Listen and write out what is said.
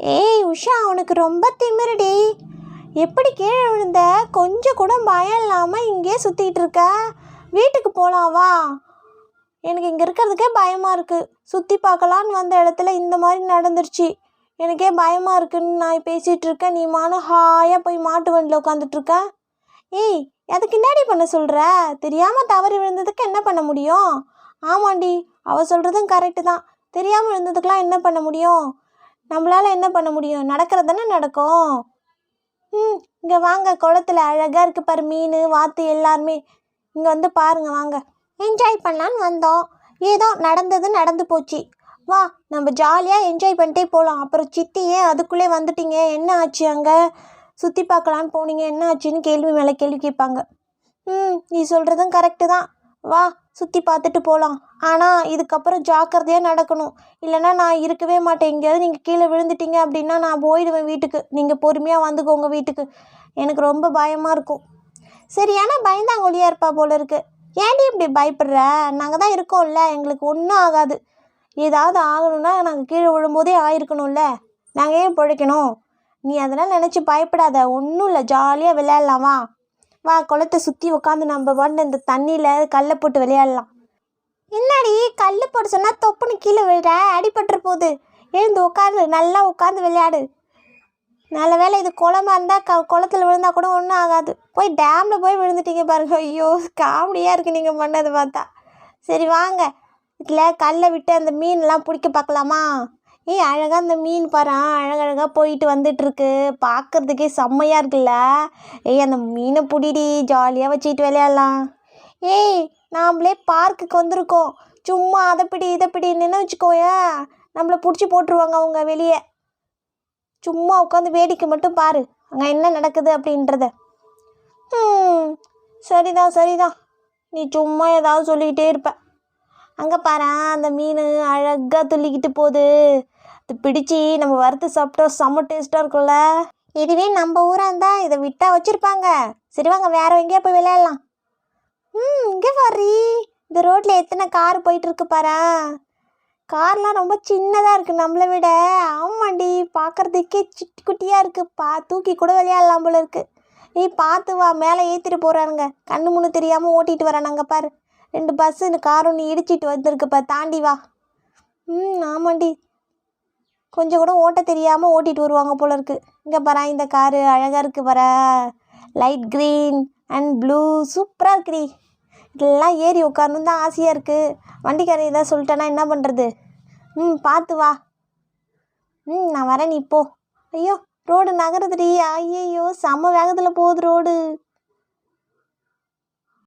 ஏய் உஷா, உனக்கு ரொம்ப திமிருடி. எப்படி கீழே விழுந்த? கொஞ்சம் கூட பயம் இல்லாமல் இங்கேயே சுற்றிக்கிட்டு இருக்க. வீட்டுக்கு போகலாம் வா. எனக்கு இங்கே இருக்கிறதுக்கே பயமாக இருக்குது. சுற்றி பார்க்கலான்னு வந்த இடத்துல இந்த மாதிரி நடந்துருச்சு. எனக்கே பயமாக இருக்குன்னு நான் பேசிகிட்டு இருக்கேன். நீ ஹாயாக போய் மாட்டு வண்டியில் உட்காந்துட்ருக்க. ஏய், அதுக்கு என்னடி பண்ண சொல்கிற? தெரியாமல் தவறி விழுந்ததுக்கு என்ன பண்ண முடியும்? ஆமாண்டி, அவள் சொல்கிறதும் கரெக்டு தான். தெரியாமல் விழுந்ததுக்கெலாம் என்ன பண்ண முடியும்? நம்மளால் என்ன பண்ண முடியும்? நடக்கிறது தானே நடக்கும். இங்கே வாங்க, குளத்துல அழகாக இருக்குது பாரு, மீன் வாத்து எல்லாருமே. இங்கே வந்து பாருங்க, வாங்க. என்ஜாய் பண்ணலான்னு வந்தோம். ஏதோ நடந்தது நடந்து போச்சு. வா, நம்ம ஜாலியாக என்ஜாய் பண்ணிட்டே போகலாம். அப்புறம் சித்தி ஏன் அதுக்குள்ளே வந்துட்டீங்க, என்ன ஆச்சு? அங்கே சுற்றி பார்க்கலான்னு போனீங்க, என்ன ஆச்சுன்னு கேள்வி மேலே கேள்வி கேட்பாங்க. நீ சொல்கிறதும் கரெக்டு தான். வா, சுற்றி பார்த்துட்டு போகலாம். ஆனால் இதுக்கப்புறம் ஜாக்கிரதையாக நடக்கணும். இல்லைனா நான் இருக்கவே மாட்டேன். எங்கேயாவது நீங்கள் கீழே விழுந்துட்டீங்க அப்படின்னா நான் போயிடுவேன் வீட்டுக்கு. நீங்கள் பொறுமையாக வந்துக்கோங்க வீட்டுக்கு. எனக்கு ரொம்ப பயமாக இருக்கும். சரியான பயந்தாங்கொழியாக இருப்பா போல இருக்கு. ஏன்டி இப்படி பயப்படுற? நாங்கள் தான் இருக்கோம்ல, எங்களுக்கு ஒன்றும் ஆகாது. ஏதாவது ஆகணும்னா நாங்கள் கீழே விழும்போதே ஆயிருக்கணும்ல. நாங்கள் ஏன் பிழைக்கணும்? நீ அதெல்லாம் நினச்சி பயப்படாத. ஒன்றும் இல்லை, ஜாலியாக விளையாடலாமா? வா, குளத்தை சுற்றி உட்காந்து நம்ம வந்து இந்த தண்ணியில் கல்லை போட்டு விளையாடலாம். என்னடி கல் போட்டு சொன்னால் தொப்புன்னு கீழே விழுற? அடிபட்டுற போகுது. எழுந்து உட்காந்து நல்லா உட்காந்து விளையாடு. நல்ல வேலை இது குளமாக இருந்தால் குளத்தில் விழுந்தா கூட ஒன்றும் ஆகாது. போய் டேமில் போய் விழுந்துட்டீங்க பாருங்க. ஐயோ, காமெடியாக இருக்குது நீங்கள் பண்ணது பார்த்தா. சரி வாங்க, இதில் கல்லை விட்டு அந்த மீன்லாம் பிடிக்க பார்க்கலாமா? ஏய், அழகாக அந்த மீன் பாரு, அழகழகாக போயிட்டு வந்துட்டுருக்கு. பார்க்குறதுக்கே செம்மையாக இருக்குல்ல. ஏய், அந்த மீனை பிடிடி, ஜாலியாக வச்சுக்கிட்டு விளையாடலாம். ஏய், நாம்ளே பார்க்குக்கு வந்திருக்கோம். சும்மா அதை பிடி இதை பிடின்னு வச்சுக்கோயேன், நம்மளை பிடிச்சி போட்டுருவாங்க அவங்க வெளியே. சும்மா உட்காந்து வேடிக்கை மட்டும் பாரு, அங்கே என்ன நடக்குது அப்படின்றத. சரிதான் சரிதான், நீ சும்மா ஏதாவது சொல்லிக்கிட்டே இருப்ப. அங்கே பாரு, அந்த மீன் அழகாக துள்ளிக்கிட்டு போகுது. அது பிடிச்சி நம்ம வறுத்து சாப்பிட்டோம், செம்ம டேஸ்ட்டாக இருக்கும்ல. இதுவே நம்ம ஊராக இருந்தால் இதை விட்டா வச்சுருப்பாங்க. சரி வாங்க, வேறு எங்கேயா போய் விளையாடலாம். இங்கே பாரு, இந்த ரோட்டில் எத்தனை கார் போயிட்டுருக்கு பாரு. கார்லாம் ரொம்ப சின்னதாக இருக்குது நம்மளை விட. ஆமாண்டி, பார்க்குறதுக்கே சிட்டி குட்டியாக இருக்குது. தூக்கி கூட விளையாடலாம் போல இருக்குது. பார்த்து வா, மேலே ஏற்றிட்டு போகிறானுங்க. கண்ணு முன்னு தெரியாமல் ஓட்டிகிட்டு வரானுங்க பாரு. 2 பஸ்ஸு இந்த கார் ஒன்று இடிச்சிட்டு வந்துருக்குப்பா, தாண்டி வா. ஆமாண்டி, கொஞ்சம் கூட ஓட்ட தெரியாமல் ஓட்டிகிட்டு வருவாங்க போல இருக்குது. இங்கே பாரு, இந்த காரு அழகாக இருக்குது பாரு. லைட் க்ரீன் அண்ட் ப்ளூ, சூப்பராக இருக்குடி. இதெல்லாம் ஏறி உட்காரணும் தான் ஆசையாக இருக்குது. வண்டிக்காரன் ஏதாவது சொல்லிட்டேன்னா என்ன பண்ணுறது? பார்த்து வா. நான் வரேன், நீ போ. ஐயோ, ரோடு நகருதுடி. ஐயோ, செம்ம வேகத்தில் போகுது ரோடு.